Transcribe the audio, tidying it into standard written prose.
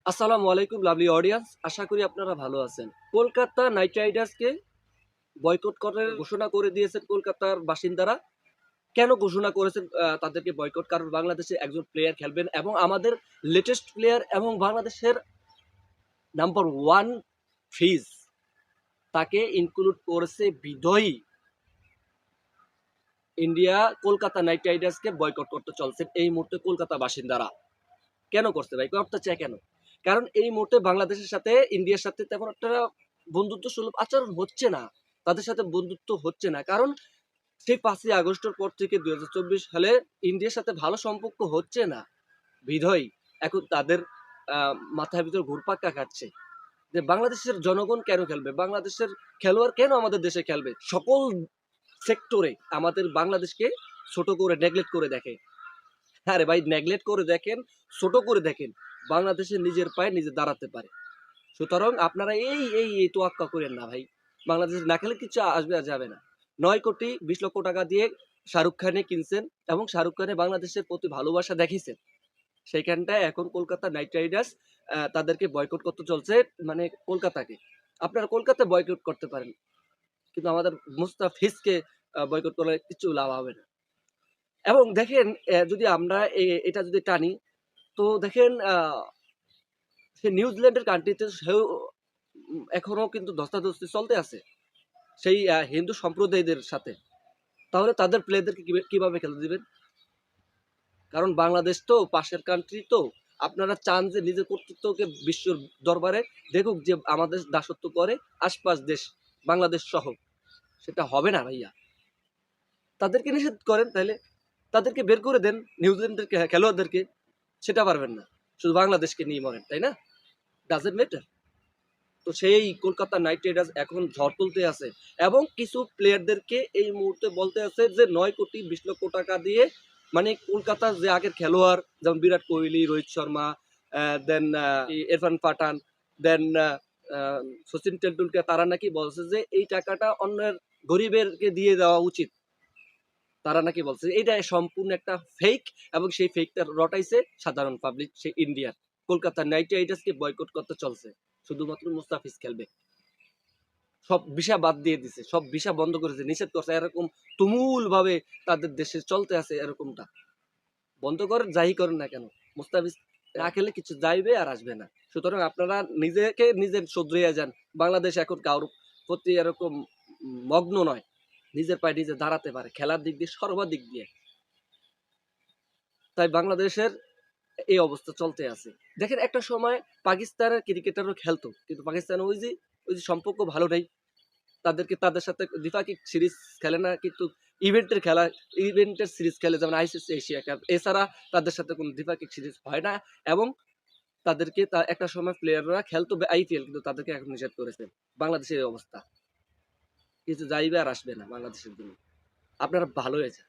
আসসালামু আলাইকুম lovely audience, আশা করি আপনারা ভালো আছেন। কলকাতা নাইট রাইডার্সকে বয়কট করার ঘোষণা করে দিয়েছেন কলকাতার বাসিন্দারা। কেন ঘোষণা করেছেন তাদেরকে বয়কট? কারণ বাংলাদেশে একজন প্লেয়ার খেলবেন এবং আমাদের লেটেস্ট প্লেয়ার এবং বাংলাদেশের নাম্বার ওয়ান ফিজ তাকে ইনক্লুড করেছে বিধয়ী ইন্ডিয়া কলকাতা নাইট রাইডার্সকে বয়কট করতে চলছে এই মুহূর্তে কলকাতা বাসিন্দারা। কেন করছে ভাই? করতে চায় কেন? কারণ এই মুহূর্তে বাংলাদেশের সাথে ইন্ডিয়ার সাথে তেমন একটা বন্ধুত্ব সুলভ আচরণ হচ্ছে না। তাদের সাথে বন্ধুত্ব হচ্ছে না। কারণ সেই ৫ই আগস্টের পর থেকে ২০২৪ সালে ইন্ডিয়ার সাথে ভালো সম্পর্ক হচ্ছে না। বিধায় এখন তাদের মাথার ভিতর ঘুরপাক্কা খাচ্ছে যে বাংলাদেশের জনগণ কেন খেলবে? বাংলাদেশের খেলোয়াড় কেন আমাদের দেশে খেলবে? সকল সেক্টরে আমাদের বাংলাদেশকে ছোট করে নেগলেক্ট করে দেখে। আরে ভাই, নেগলেক্ট করে দেখেন, ছোট করে দেখেন, বাংলাদেশে নিজের পায়ে নিজে দাঁড়াতে পারে। সুতরাং আপনারা এই তোয়াক্কা করেন না ভাই। বাংলাদেশে না খেলে কিছু আসবে আর যাবে না। ৯ কোটি ২০ লক্ষ টাকা দিয়ে শাহরুখ খানে কিনছেন এবং শাহরুখ খানে বাংলাদেশের প্রতি ভালোবাসা দেখিয়েছেন। সেইখানটায় এখন কলকাতা নাইট রাইডার্স তাদেরকে বয়কট করতে চলছে, মানে কলকাতাকে। আপনারা কলকাতা বয়কট করতে পারেন, কিন্তু আমাদের মুস্তাফিজকে বয়কট করলে কিছু লাভ হবে না। এবং দেখেন, যদি আমরা এটা যদি টানি, তো দেখেন সে নিউজিল্যান্ডের কান্ট্রিতে সেও এখনো কিন্তু ধস্তাধস্তি চলতে আছে সেই হিন্দু সম্প্রদায়দের সাথে। তাহলে তাদের প্লেয়ারদেরকে কিভাবে খেলতে দিবেন? কারণ বাংলাদেশ তো পাশের কান্ট্রি, তো আপনারা চান যে নিজের কর্তৃত্বকে বিশ্বর দরবারে দেখুক যে আমাদের দাসত্ব করে আশপাশ দেশ বাংলাদেশ সহ। সেটা হবে না ভাইয়া। তাদেরকে নিষেধ করেন, তাহলে তাদেরকে বের করে দেন, নিউজিল্যান্ডের খেলোয়াড়দেরকে। সেটা পারবেন না, শুধু বাংলাদেশকে নিয়ে মরেন, তাই না? Doesn't matter. তো সেই কলকাতা নাইট রাইডার্স এখন ঝড় তুলতে আছে এবং কিছু প্লেয়ারদেরকে এই মুহূর্তে বলতে আছে যে ৯ কোটি ২০ লক্ষ টাকা দিয়ে, মানে কলকাতার যে আগের খেলোয়াড় যেমন বিরাট কোহলি, রোহিত শর্মা, দেন ইরফান পাঠান, দেন সচিন টেন্ডুলকার, তারা নাকি বলছে যে এই টাকাটা অন্যের গরিবেরকে দিয়ে দেওয়া উচিত। তারা নাকি বলছে এটা সম্পূর্ণ একটা ফেক, এবং সেই ফেকটা রটাইছে সাধারণ পাবলিক। সেই ইন্ডিয়ার কলকাতা নাইট রাইডার্সকে বয়কট করতে চলছে, শুধুমাত্র মুস্তাফিজ খেলবে। সব ভিসা বাদ দিয়ে দিছে, সব ভিসা বন্ধ করেছে, নিষেধ করছে। এরকম তুমুল ভাবে তাদের দেশে চলতে আছে, এরকমটা বন্ধ করেন, যাই করেন না কেন। মুস্তাফিজ না খেলে কিছু যাইবে আর আসবে না। সুতরাং আপনারা নিজেকে নিজের শুধরিয়ে যান। বাংলাদেশ এখন কারোর প্রতি এরকম মগ্ন নয়, নিজের পায়ে নিজে দাঁড়াতে পারে খেলার দিক দিয়ে, সর্বাদিক দিয়ে। তাই বাংলাদেশের এই অবস্থা চলতে আছে। দেখেন, একটা সময় পাকিস্তানের ক্রিকেটারও খেলতো, কিন্তু পাকিস্তান ওই যে সম্পর্ক ভালো নেই। তাদেরকে তাদের সাথে দ্বিপাক্ষিক সিরিজ খেলে না, কিন্তু ইভেন্টের সিরিজ খেলে, যেমন আইসিসি এশিয়া কাপ। এছাড়া তাদের সাথে কোনো দ্বিপাক্ষিক সিরিজ হয় না। এবং তাদেরকে একটা সময় প্লেয়াররা খেলতো আইপিএল, কিন্তু তাদেরকে এখন নিষেধ করেছে। বাংলাদেশের এই অবস্থা, কিছু যাইবে আর আসবে না বাংলাদেশের জন্য। আপনারা ভালো হয়েছে।